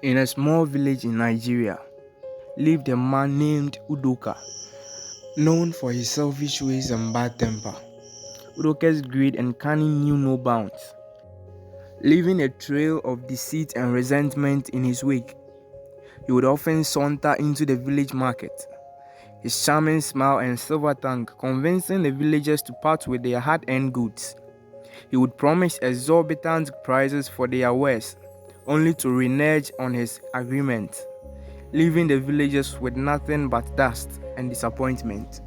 In a small village in Nigeria lived a man named Udoka, known for his selfish ways and bad temper. Udoka's greed and cunning knew no bounds, leaving a trail of deceit and resentment in his wake. He would often saunter into the village market, his charming smile and silver tongue convincing the villagers to part with their hard-earned goods. He would promise exorbitant prices for their wares, only to renege on his agreement, leaving the villagers with nothing but dust and disappointment.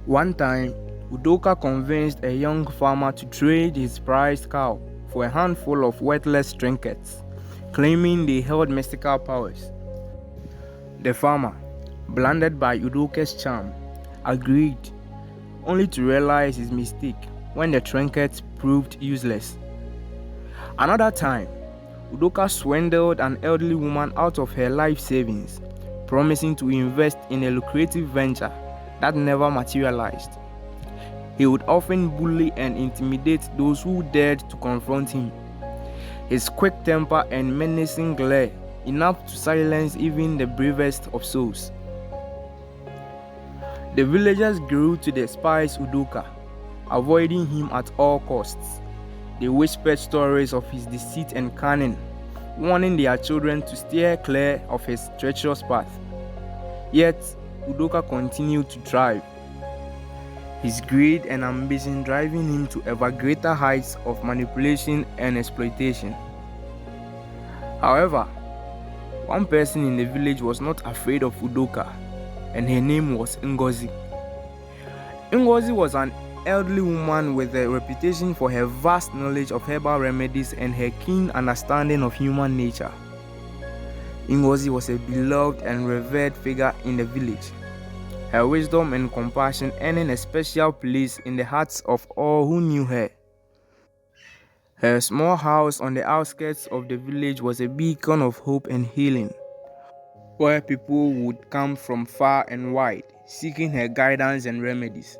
One time, Udoka convinced a young farmer to trade his prized cow for a handful of worthless trinkets, claiming they held mystical powers. The farmer, blinded by Udoka's charm, agreed, only to realize his mistake when the trinkets proved useless. Another time, Udoka swindled an elderly woman out of her life savings, promising to invest in a lucrative venture that never materialized. He would often bully and intimidate those who dared to confront him. His quick temper and menacing glare enough to silence even the bravest of souls. The villagers grew to despise Udoka, avoiding him at all costs. They whispered stories of his deceit and cunning, warning their children to steer clear of his treacherous path. Yet, Udoka continued to thrive, his greed and ambition driving him to ever greater heights of manipulation and exploitation. However, one person in the village was not afraid of Udoka, and her name was Ngozi. Ngozi was an elderly woman with a reputation for her vast knowledge of herbal remedies and her keen understanding of human nature. Ngozi was a beloved and revered figure in the village, her wisdom and compassion earning a special place in the hearts of all who knew her. Her small house on the outskirts of the village was a beacon of hope and healing, where people would come from far and wide, seeking her guidance and remedies.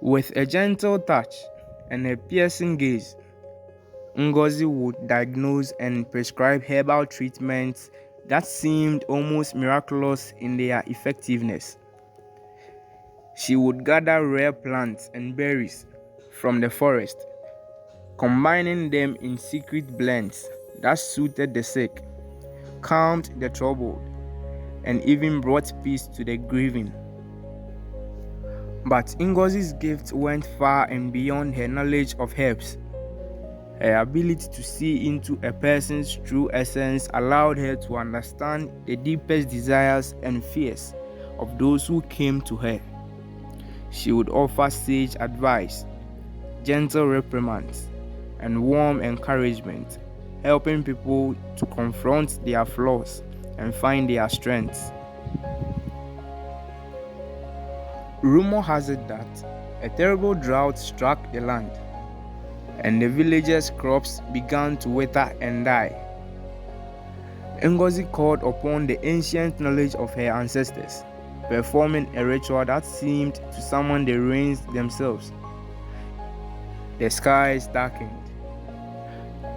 With a gentle touch and a piercing gaze, Ngozi would diagnose and prescribe herbal treatments that seemed almost miraculous in their effectiveness. She would gather rare plants and berries from the forest, combining them in secret blends that suited the sick, calmed the troubled, and even brought peace to the grieving. But Ngozi's gift went far and beyond her knowledge of herbs. Her ability to see into a person's true essence allowed her to understand the deepest desires and fears of those who came to her. She would offer sage advice, gentle reprimands, and warm encouragement, helping people to confront their flaws and find their strengths. Rumor has it that a terrible drought struck the land, and the villagers' crops began to wither and die. Ngozi called upon the ancient knowledge of her ancestors, performing a ritual that seemed to summon the rains themselves. The skies darkened,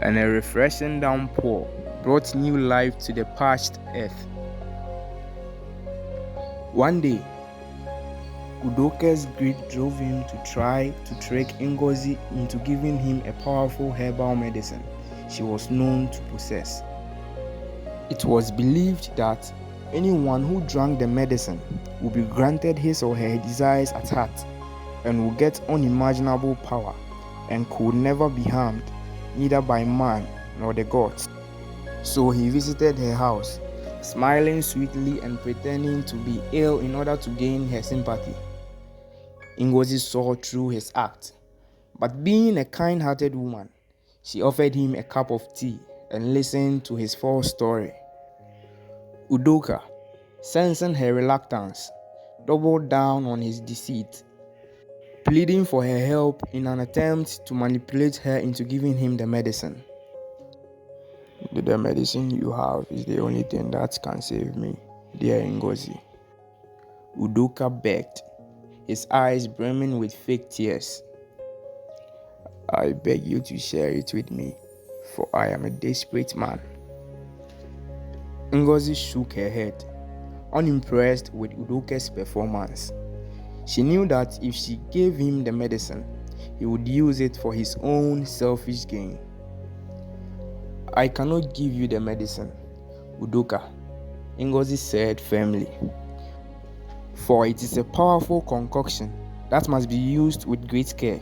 and a refreshing downpour brought new life to the parched earth. One day, Udoka's greed drove him to try to trick Ngozi into giving him a powerful herbal medicine she was known to possess. It was believed that anyone who drank the medicine would be granted his or her desires at heart and would get unimaginable power and could never be harmed, neither by man nor the gods. So he visited her house, smiling sweetly and pretending to be ill in order to gain her sympathy. Ngozi saw through his act, but being a kind-hearted woman, she offered him a cup of tea and listened to his false story. Udoka, sensing her reluctance, doubled down on his deceit, pleading for her help in an attempt to manipulate her into giving him the medicine. The medicine you have is the only thing that can save me, dear Ngozi. Udoka begged, his eyes brimming with fake tears. I beg you to share it with me, for I am a desperate man. Ngozi shook her head, unimpressed with Udoka's performance. She knew that if she gave him the medicine, he would use it for his own selfish gain. "I cannot give you the medicine, Udoka," Ngozi said firmly, "for it is a powerful concoction that must be used with great care.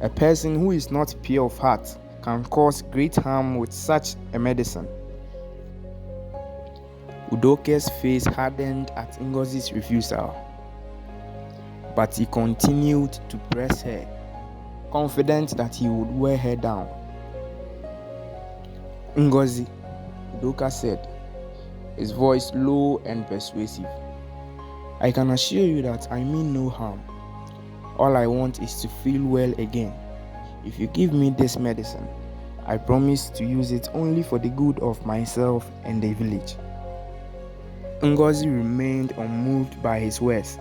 A person who is not pure of heart can cause great harm with such a medicine." Udoka's face hardened at Ngozi's refusal, but he continued to press her, confident that he would wear her down. "Ngozi," Udoka said, his voice low and persuasive, "I can assure you that I mean no harm. All I want is to feel well again. If you give me this medicine, I promise to use it only for the good of myself and the village." Ngozi remained unmoved by his words.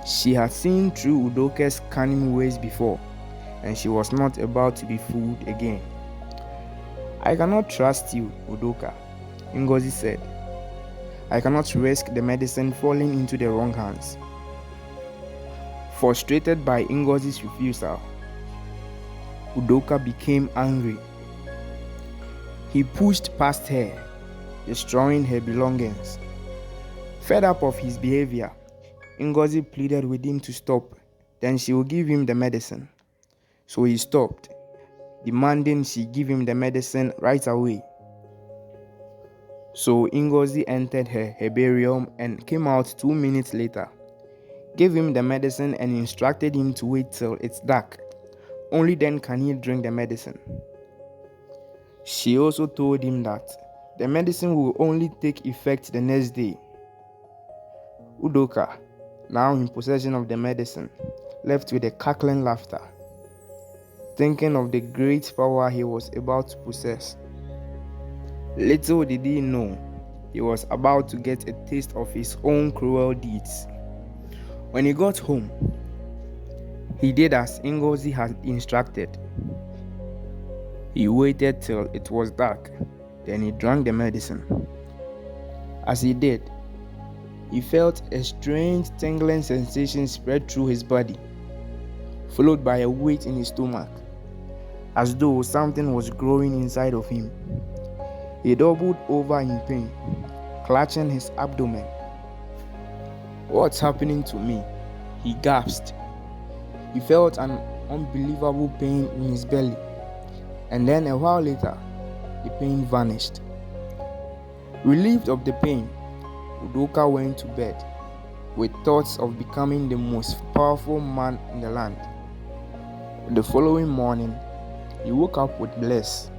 She had seen through Udoka's cunning ways before, and she was not about to be fooled again. "I cannot trust you, Udoka," Ngozi said. "I cannot risk the medicine falling into the wrong hands." Frustrated by Ngozi's refusal, Udoka became angry. He pushed past her, destroying her belongings. Fed up of his behavior, Ngozi pleaded with him to stop, then she would give him the medicine. So he stopped, demanding she give him the medicine right away. So Ngozi entered her herbarium and came out 2 minutes later, gave him the medicine and instructed him to wait till it's dark. Only then can he drink the medicine. She also told him that the medicine will only take effect the next day. Udoka, now in possession of the medicine, left with a cackling laughter, thinking of the great power he was about to possess. Little did he know, he was about to get a taste of his own cruel deeds. When he got home, he did as Ngozi had instructed. He waited till it was dark, then he drank the medicine. As he did, he felt a strange tingling sensation spread through his body, followed by a weight in his stomach, as though something was growing inside of him. He doubled over in pain, clutching his abdomen. "What's happening to me?" he gasped. He felt an unbelievable pain in his belly, and then a while later, the pain vanished. Relieved of the pain, Udoka went to bed with thoughts of becoming the most powerful man in the land. The following morning, he woke up with bliss,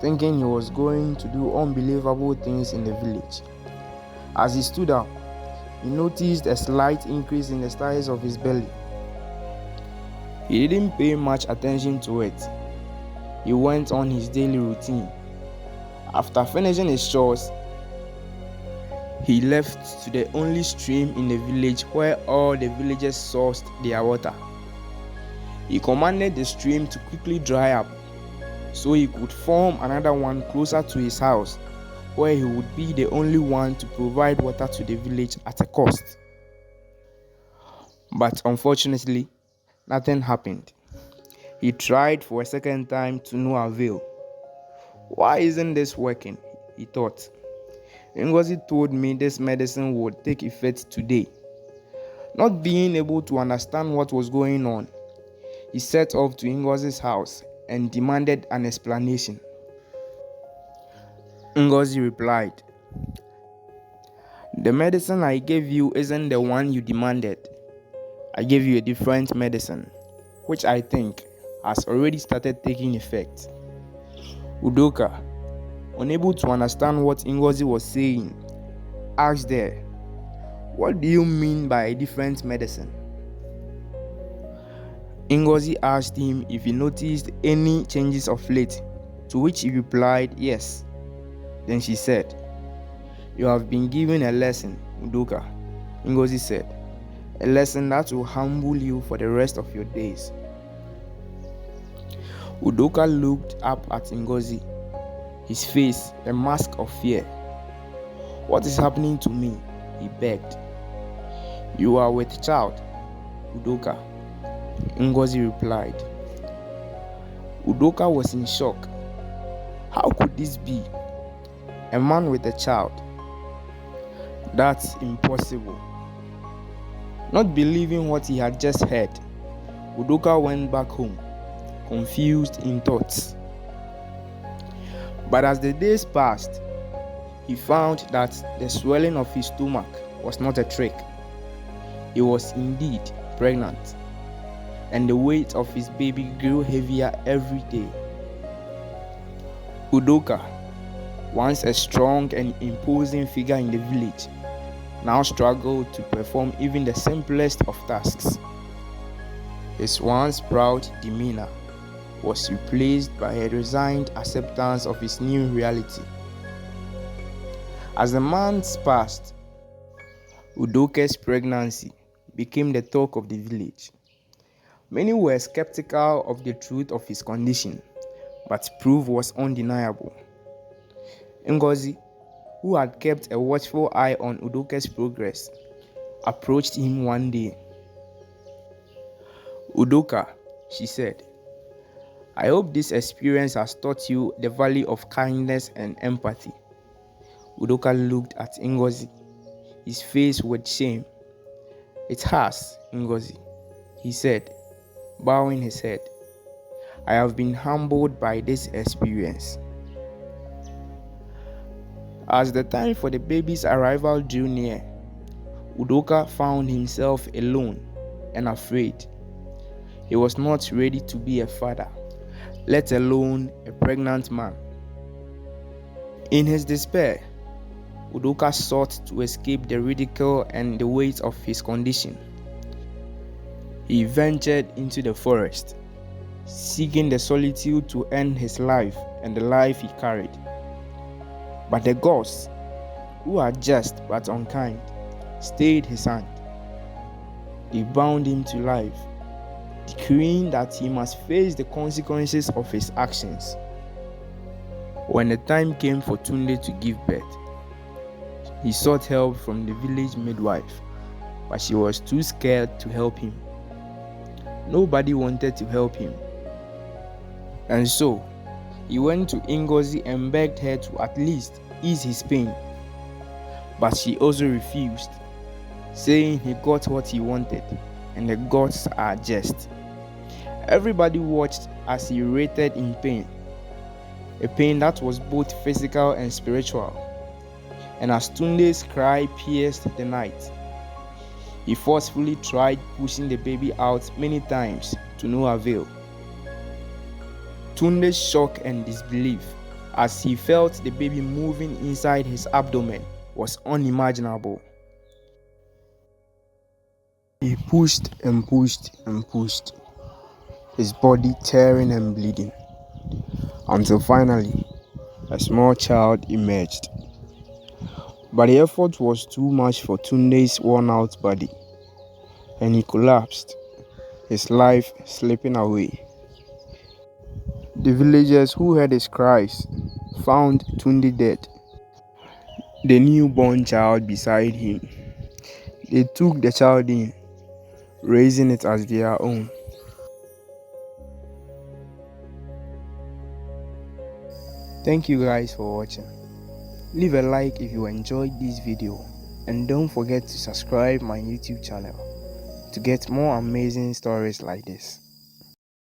thinking he was going to do unbelievable things in the village. As he stood up, he noticed a slight increase in the size of his belly. He didn't pay much attention to it. He went on his daily routine. After finishing his chores, he left to the only stream in the village where all the villagers sourced their water. He commanded the stream to quickly dry up so he could form another one closer to his house, where he would be the only one to provide water to the village at a cost. But unfortunately, nothing happened. He tried for a second time to no avail. "Why isn't this working?" he thought. "Ngozi told me this medicine would take effect today." Not being able to understand what was going on, he set off to Ngozi's house and demanded an explanation. Ngozi replied, "The medicine I gave you isn't the one you demanded. I gave you a different medicine, which I think has already started taking effect." Udoka, unable to understand what Ngozi was saying, asked her, "What do you mean by a different medicine?" Ngozi asked him if he noticed any changes of late, to which he replied yes. Then she said, "You have been given a lesson, Udoka," Ngozi said, "a lesson that will humble you for the rest of your days." Udoka looked up at Ngozi. his face a mask of fear. "What is happening to me?" he begged. "You are with child, Udoka," Ngozi replied. Udoka was in shock. How could this be? A man with a child? That's impossible. Not believing what he had just heard, Udoka went back home, confused in thoughts. But as the days passed, he found that the swelling of his stomach was not a trick. He was indeed pregnant, and the weight of his baby grew heavier every day. Udoka, once a strong and imposing figure in the village, now struggled to perform even the simplest of tasks. His once proud demeanor was replaced by a resigned acceptance of his new reality. As the months passed, Udoka's pregnancy became the talk of the village. Many were skeptical of the truth of his condition, but proof was undeniable. Ngozi, who had kept a watchful eye on Udoka's progress, approached him one day. "Udoka," she said, "I hope this experience has taught you the value of kindness and empathy." Udoka looked at Ngozi, his face with shame. "It has, Ngozi," he said, bowing his head. "I have been humbled by this experience." As the time for the baby's arrival drew near, Udoka found himself alone and afraid. He was not ready to be a father, let alone a pregnant man. In his despair, Udoka sought to escape the ridicule and the weight of his condition. He ventured into the forest, seeking the solitude to end his life and the life he carried. But the gods, who are just but unkind, stayed his hand. They bound him to life, decreeing that he must face the consequences of his actions. When the time came for Tunde to give birth, he sought help from the village midwife, but she was too scared to help him. Nobody wanted to help him. And so, he went to Ngozi and begged her to at least ease his pain. But she also refused, saying he got what he wanted, and the gods are just. Everybody watched as he writhed in pain, a pain that was both physical and spiritual. And as Tunde's cry pierced the night, he forcefully tried pushing the baby out many times to no avail. Tunde's shock and disbelief as he felt the baby moving inside his abdomen was unimaginable. He pushed and pushed and pushed, his body tearing and bleeding, until finally a small child emerged. But the effort was too much for Tunde's worn-out body, and he collapsed, his life slipping away. The villagers who heard his cries found Tunde dead, the newborn child beside him. They took the child in, raising it as their own. Thank you guys for watching. Leave a like if you enjoyed this video, and don't forget to subscribe my YouTube channel to get more amazing stories like this.